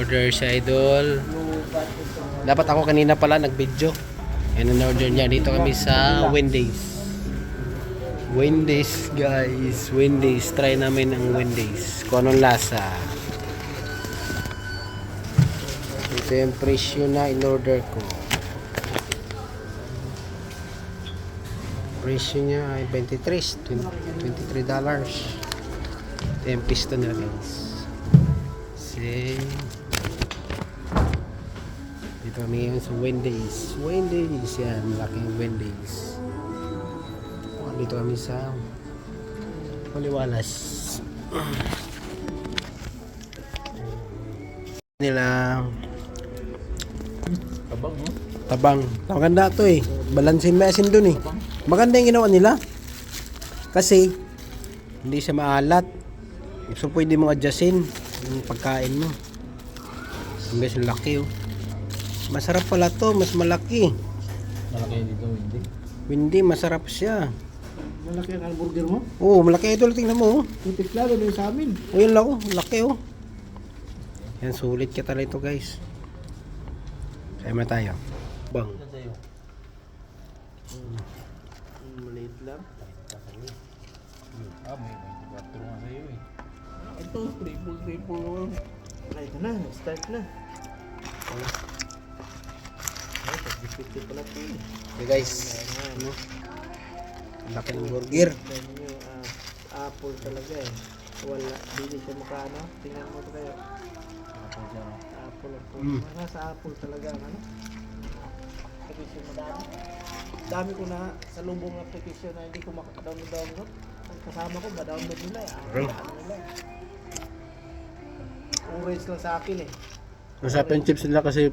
Order si Idol. Dapat ako kanina pala nag-video. Yan ang order niya. Dito kami sa Wendy's. Wendy's guys. Wendy's. Try namin ang Wendy's. Kung anong lasa. Ito yung presyo na in-order ko. Presyo niya ay $23. Ito yung pisto nila guys. Dito kami ngayon sa Wendy's. Wendy's yan. Malaking Wendy's. Dito kami sa Paliwalas. Nila Tabang. Maganda to eh. Balansin mesin dun eh. Maganda yung ginawa nila. Kasi hindi siya maalat. So pwede mong adjustin yung pagkain mo. Guys, laki oh. Masarap pala to, mas malaki. Malaki dito, hindi. Hindi, masarap siya. Malaki ang hamburger mo? Oo, malaki ito. Tingnan mo oh. Putik lalo na yung sa amin. O yun lang oh, laki oh. Yan, sulit ka talaga ito guys. Kaya mo tayo. Bang. Maliit lang. May 24 nga sa'yo eh. Ito, triple. Ay, ito na, start na. Ay, 50 pala ito eh. Okay guys. Ano? Laki ng burger. Apple talaga eh. Wala, hindi siya mukha ano. Tingnan mo ito kayo. Apple siya. Apple ang po. Nasa apple talaga ang ano. Application madami. Dami ko na sa lubong application na hindi ko makadownload. Kasama ko, ma-download nila eh. Ano nila eh. Orange lang sa akin eh. Masarap chips nila kasi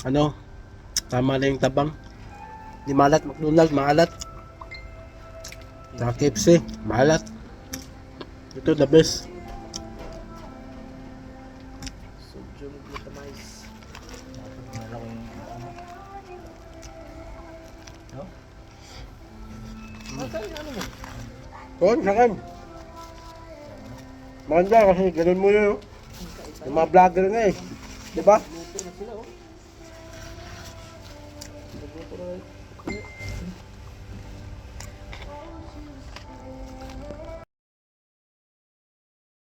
ano, tama na yung tabang. Di malat, McDonald's, maalat. Sa KFC, maalat. Ito the best. Sodium glutamate. Masaya ano mo? Kon, sakan. Maganda kasi ganun mo yun. Yung mga vlogger nga eh. Diba? Luto na sila oh. Nagluto na.